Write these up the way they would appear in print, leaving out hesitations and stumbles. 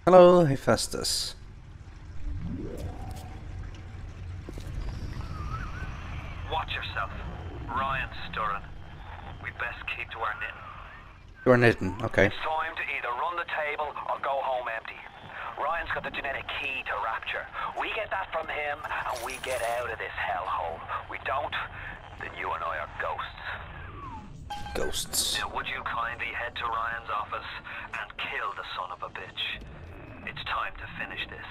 Hello, Hephaestus. Watch yourself. Ryan's stirring. We best keep to our knitting. You are knitting, okay. It's time to either run the table or go home empty. Ryan's got the genetic key to rapture. We get that from him and we get out of this hellhole. We don't, then you and I are ghosts. Ghosts. Now would you kindly head to Ryan's office and kill the son of a bitch? It's time to finish this.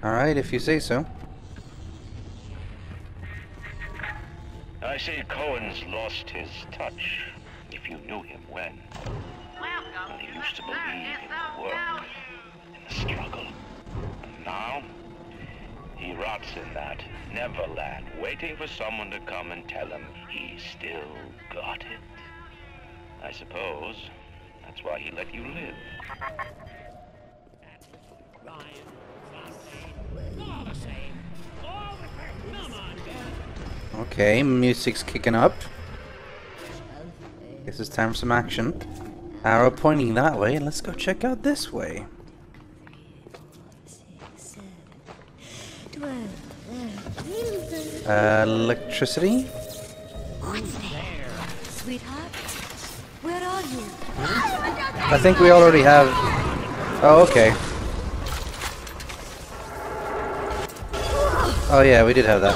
Alright, if you say so. I see Cohen's lost his touch, if you knew him when. Well, he used to believe in the work, in the struggle. And now, he rots in that Neverland, waiting for someone to come and tell him he still got it. I suppose that's why he let you live. Okay, music's kicking up. Guess it's time for some action. Arrow pointing that way, let's go check out this way. Electricity? What's there? Sweetheart? Where are you? I think we already have... Oh, okay. Oh yeah, we did have that.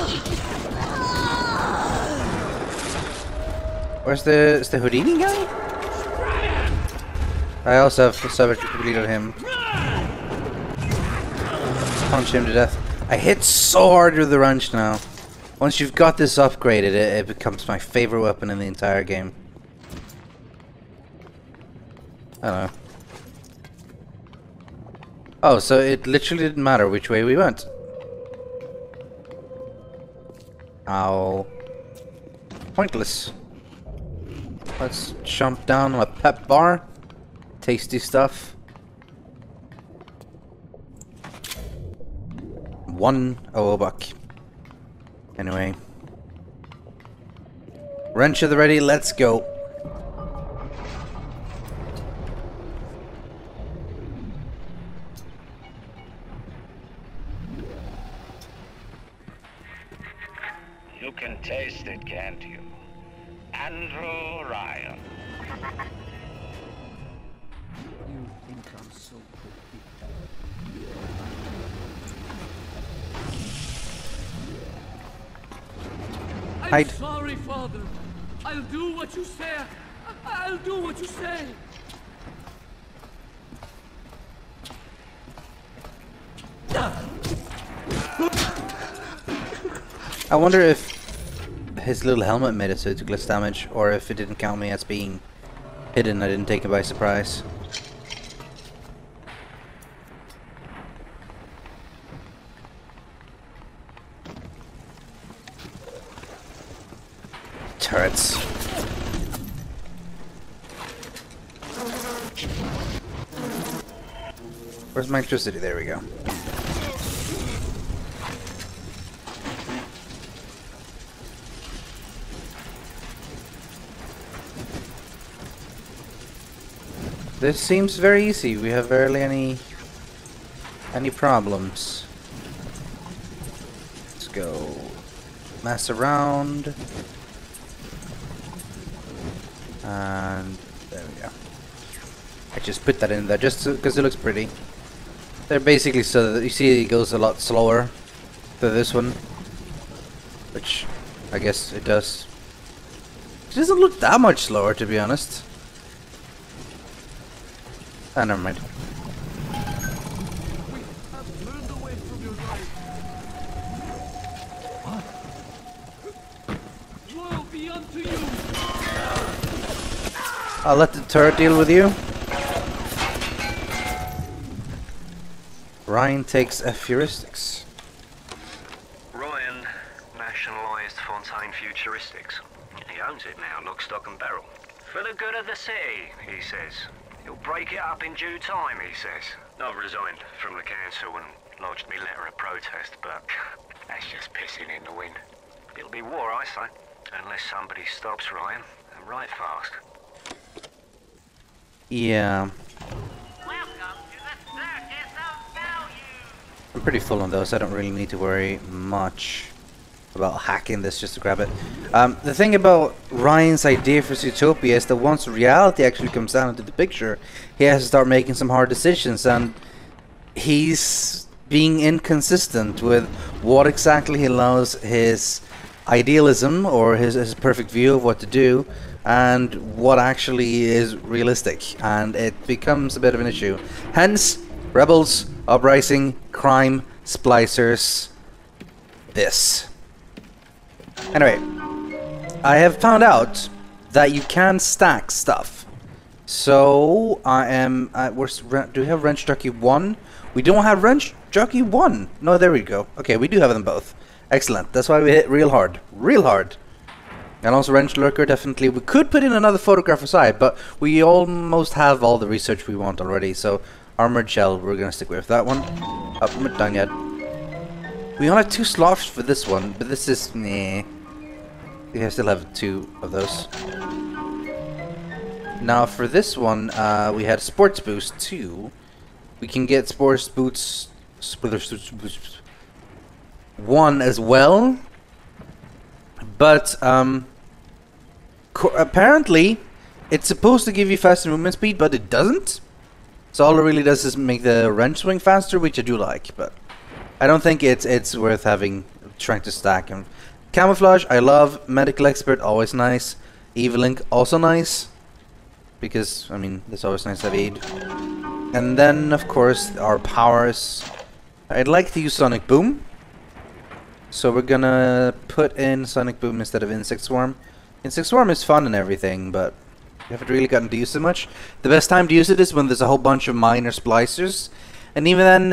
Where's the Houdini guy? I also have Savage completed him. Punch him to death. I hit so hard with the wrench now. Once you've got this upgraded, it becomes my favorite weapon in the entire game. I don't know. Oh, so it literally didn't matter which way we went. Ow. Pointless. Let's jump down on a pep bar. Tasty stuff. $1 buck. Anyway. Wrench at the ready, let's go. You can taste it, can't you? Andrew Ryan. You think I'm so Hide. I'm sorry, Father. I'll do what you say. I'll do what you say. I wonder if his little helmet made it so it took less damage, or if it didn't count me as being hidden. I didn't take it by surprise. Turrets. Where's my electricity? There we go. This seems very easy. We have barely any problems. Let's go mess around. And there we go. I just put that in there just because it looks pretty. They're basically so that you see it goes a lot slower to this one, which I guess it does. It doesn't look that much slower, to be honest. Ah, never mind. I'll let the turret deal with you. Ryan takes F heuristics. Ryan nationalised Fontaine Futuristics. He owns it now, lock, stock and barrel. For the good of the city, he says. He'll break it up in due time, he says. I've resigned from the council and lodged me letter of protest, but that's just pissing in the wind. It'll be war, I say, unless somebody stops Ryan, and right fast. Yeah. I'm pretty full on those. I don't really need to worry much about hacking this just to grab it. The thing about Ryan's idea for Zootopia is that once reality actually comes down into the picture, he has to start making some hard decisions, and he's being inconsistent with what exactly he allows his idealism or his perfect view of what to do and what actually is realistic, and it becomes a bit of an issue. Hence, rebels, uprising, crime, splicers, this. Anyway, I have found out that you can stack stuff. So I am. Do we have Wrench Jockey 1? We don't have Wrench Jockey 1. No, there we go. Okay, we do have them both. Excellent. That's why we hit real hard. Real hard. And also Wrench Lurker, definitely. We could put in another photographer side, but we almost have all the research we want already. So Armored Shell, we're going to stick with that one. Oh, I'm not done yet. We only have 2 sloths for this one, but this is... Nah. I still have 2 of those. Now for this one, we had Sports Boost 2. We can get Sports Boots 1 as well. But apparently it's supposed to give you faster movement speed, but it doesn't. So all it really does is make the wrench swing faster, which I do like, but I don't think it's worth trying to stack. And Camouflage, I love. Medical Expert, always nice. Evilink, also nice. Because, I mean, it's always nice to have aid. And then, of course, our powers. I'd like to use Sonic Boom. So we're gonna put in Sonic Boom instead of Insect Swarm. Insect Swarm is fun and everything, but we haven't really gotten to use it much. The best time to use it is when there's a whole bunch of minor splicers. And even then,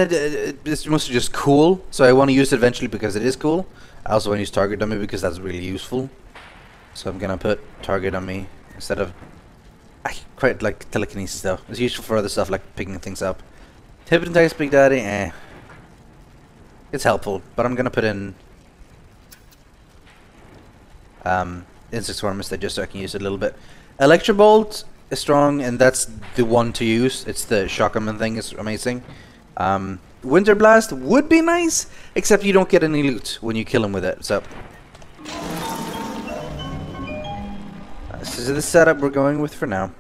it's mostly just cool. So I want to use it eventually because it is cool. I also want to use Target Dummy because that's really useful. So I'm gonna put Target Dummy instead of... I quite like Telekinesis though. It's useful for other stuff like picking things up. Hypnotize Big Daddy, it's helpful, but I'm gonna put in Insect Swarm instead just so I can use it a little bit. Electro Bolt is strong, and that's the one to use. It's the Shockerman thing, is amazing. Winter Blast would be nice, except you don't get any loot when you kill him with it. So this is the setup we're going with for now.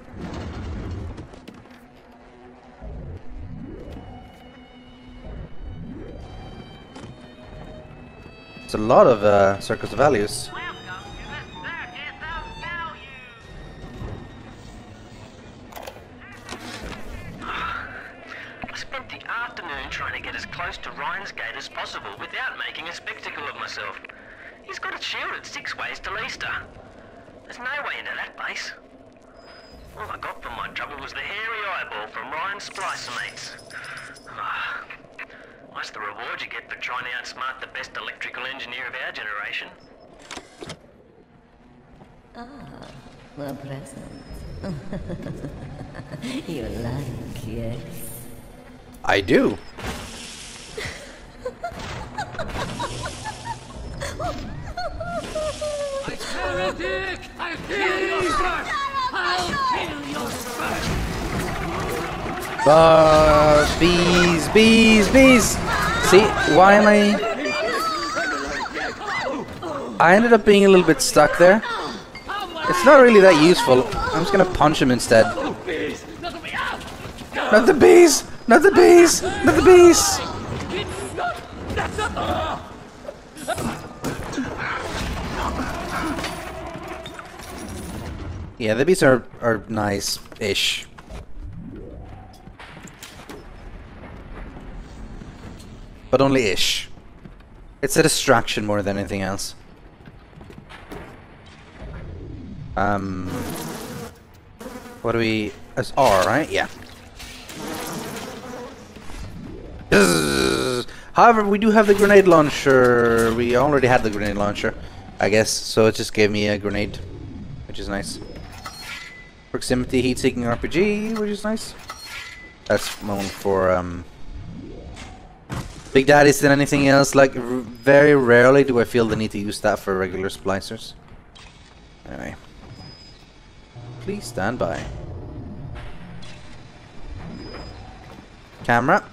It's a lot of circles of values. Trying to get as close to Ryan's gate as possible without making a spectacle of myself. He's got it shielded 6 ways till Easter. There's no way into that base. All I got from my trouble was the hairy eyeball from Ryan's splicer mates. What's the reward you get for trying to outsmart the best electrical engineer of our generation? Ah, a present. You like, yes? I do. Heretic! I'll kill you first! I'll kill you first! Bees, bees, bees! See, why am I ended up being a little bit stuck there. It's not really that useful. I'm just gonna punch him instead. Not the bees! Not the bees! Not the bees! Yeah, the bees are nice-ish. But only ish. It's a distraction more than anything else. What do we... It's R, right? Yeah. However, we do have the grenade launcher. We already had the grenade launcher, I guess. So it just gave me a grenade, which is nice. Proximity heat-seeking RPG, which is nice. That's known for Big Daddies than anything else. Like, very rarely do I feel the need to use that for regular splicers. Anyway. Please stand by. Camera.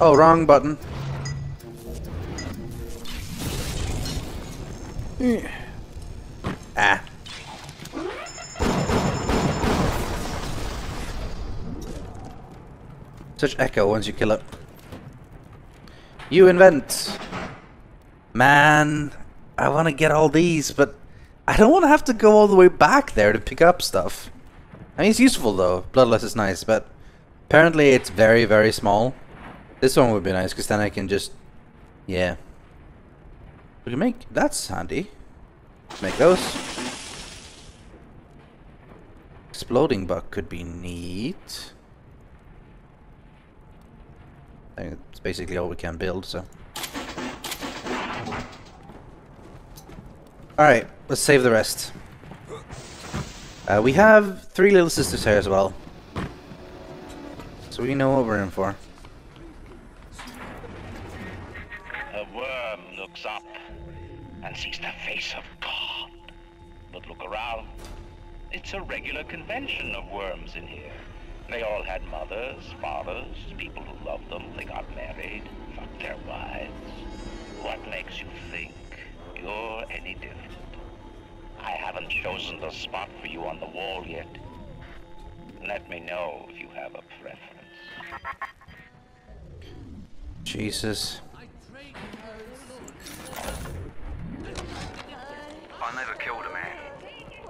Oh, wrong button. Ah. Such echo once you kill it. You invent. Man, I want to get all these, but I don't want to have to go all the way back there to pick up stuff. I mean, it's useful though. Bloodless is nice, but apparently it's very, very small. This one would be nice, because then I can just... Yeah. We can make... That's handy. Make those. Exploding buck could be neat. I think it's basically all we can build, so... Alright, let's save the rest. We have 3 little sisters here as well. So we know what we're in for. A worm looks up and sees the face of God. But look around. It's a regular convention of worms in here. They all had mothers, fathers, people who loved them. They got married, fucked their wives. What makes you think you're any different? I haven't chosen the spot for you on the wall yet. Let me know if you have a preference. Jesus. I never killed a man,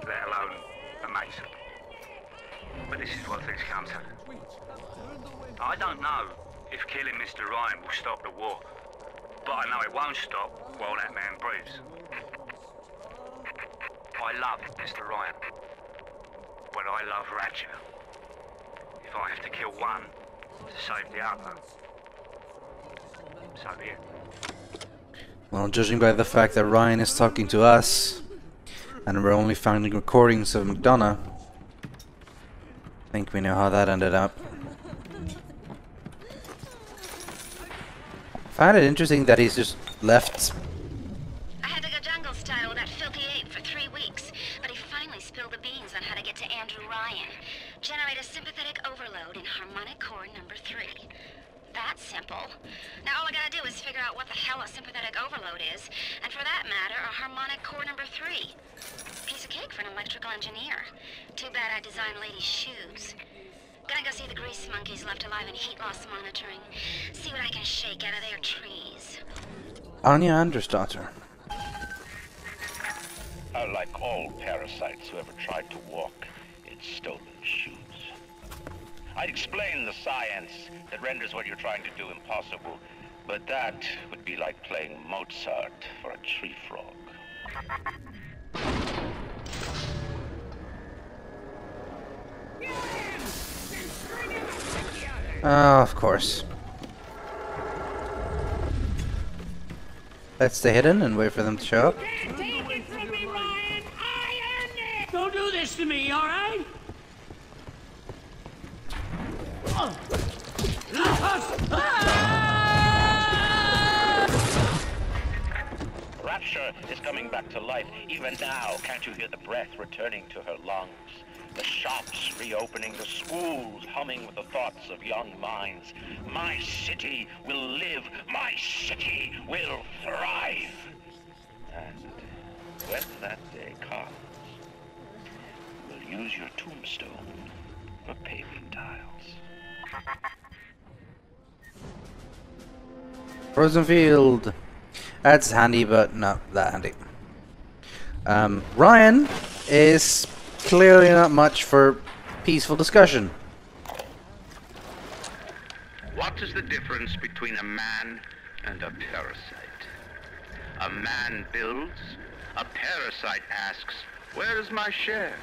let alone a mason. But this is what things come to. I don't know if killing Mr. Ryan will stop the war, but I know it won't stop while that man breathes. I love Mr. Ryan, but I love Ratcher. If I have to kill one to save the other, so be it. Well, judging by the fact that Ryan is talking to us, and we're only finding recordings of McDonough, I think we know how that ended up. I find it interesting that he's just left. I had to go jungle style with that filthy ape for 3 weeks, but he finally spilled the beans on how to get to Andrew Ryan. Generate a sympathetic overload in harmonic core number 3. That's simple. Now all I gotta do is figure out what the hell a sympathetic overload is, and for that matter, a harmonic core number 3. Piece of cake for an electrical engineer. Too bad I designed ladies' shoes. Gonna go see the grease monkeys left alive in heat loss monitoring. See what I can shake out of their trees. Anya Andersdotter. Like all parasites who ever tried to walk in stolen shoes. I'd explain the science that renders what you're trying to do impossible, but that would be like playing Mozart for a tree frog. Oh, of course. Let's stay hidden and wait for them to show up. Take it from me, Ryan! I earned it! Don't do this to me, alright? Rapture is coming back to life. Even now, can't you hear the breath returning to her lungs? The shops reopening, the schools humming with the thoughts of young minds. My city will live. My city will thrive. And when that day comes, we'll use your tombstone for paving tiles. Frozen field. That's handy, but not that handy. Ryan is clearly not much for peaceful discussion. What is the difference between a man and a parasite? A man builds, a parasite asks, where is my share?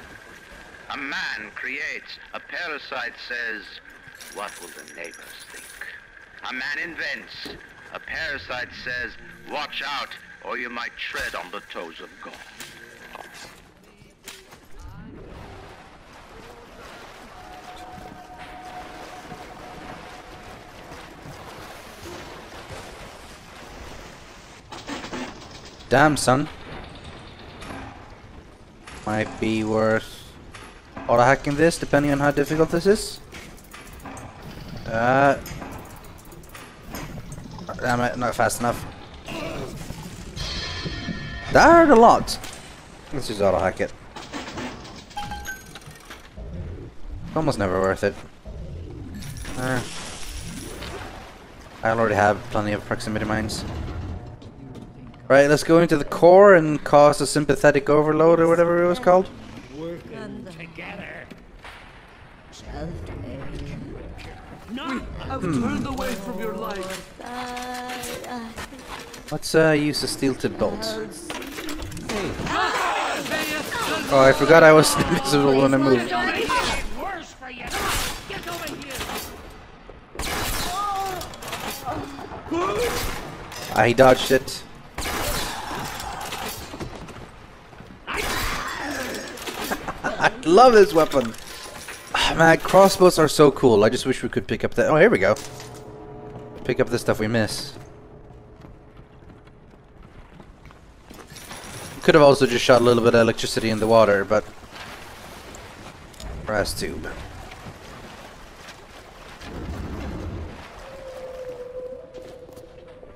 A man creates, a parasite says, what will the neighbors think? A man invents, a parasite says, watch out, or you might tread on the toes of God. Damn, son. Might be worth auto hacking this, depending on how difficult this is. Damn it, not fast enough. That hurt a lot. Let's just auto hack it. Almost never worth it. I already have plenty of proximity mines. Right, let's go into the core and cause a sympathetic overload or whatever it was called. I've turned away from your light. Let's use the steel tip bolt. Oh, I forgot I was invisible when I moved. He dodged it. I love this weapon. Oh, man, crossbows are so cool. I just wish we could pick up that. Oh, here we go. Pick up the stuff we miss. Could have also just shot a little bit of electricity in the water, but brass tube.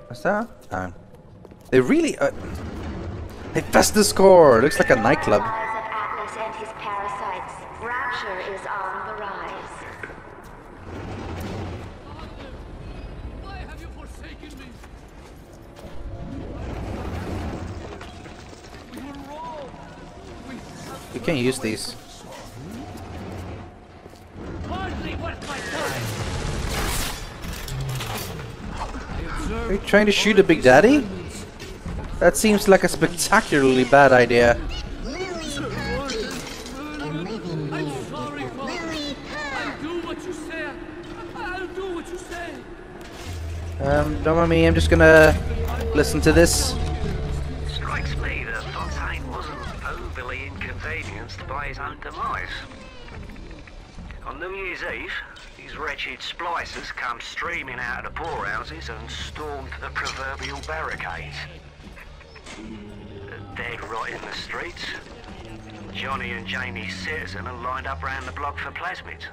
What's that? They really they fessed the score. Looks like a nightclub. Atlas and his parasites. Rapture is on the rise. Why have you forsaken me? We were wrong. You can't use these. Hardly worth my time. Are you trying to shoot a Big Daddy? That seems like a spectacularly bad idea. I'm sorry, Father. I'll do what you say. I'll do what you say. Don't mind me, I'm just gonna listen to this. Strikes me that Fontaine wasn't overly inconvenienced by his own demise. On New Year's Eve, these wretched splicers come streaming out of the poorhouses and stormed the proverbial barricades. Dead rot in the streets. Johnny and Jamie Citizen are lined up round the block for plasmids.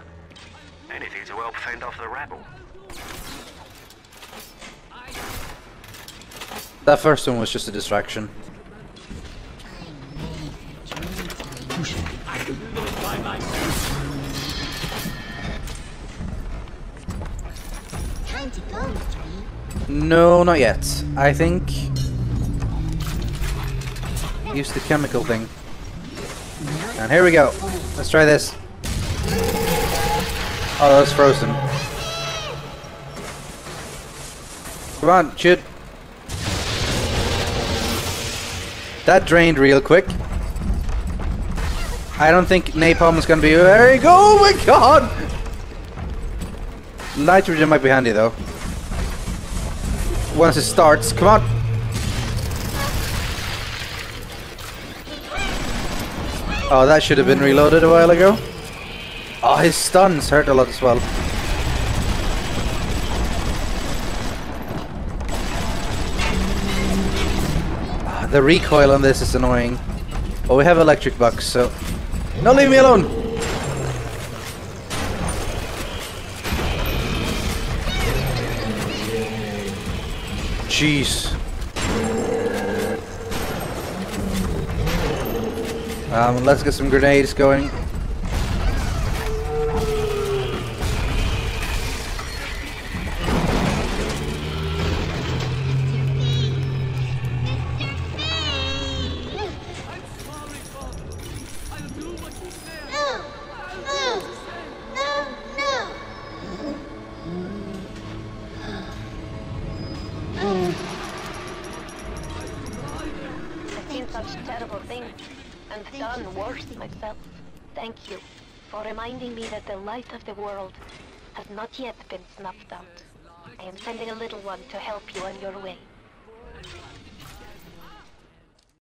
Anything to help fend off the rabble. That first one was just a distraction. No, not yet. I think use the chemical thing. And here we go. Let's try this. Oh, that's frozen. Come on, shoot. That drained real quick. I don't think napalm is gonna be. There you go! Oh my god! Nitrogen might be handy though. Once it starts, come on! Oh, that should have been reloaded a while ago. Oh, his stuns hurt a lot as well. The recoil on this is annoying. But we have electric bucks, so... No, leave me alone! Jeez. Let's get some grenades going. And done worse myself. Thank you for reminding me that the light of the world has not yet been snuffed out. I am sending a little one to help you on your way.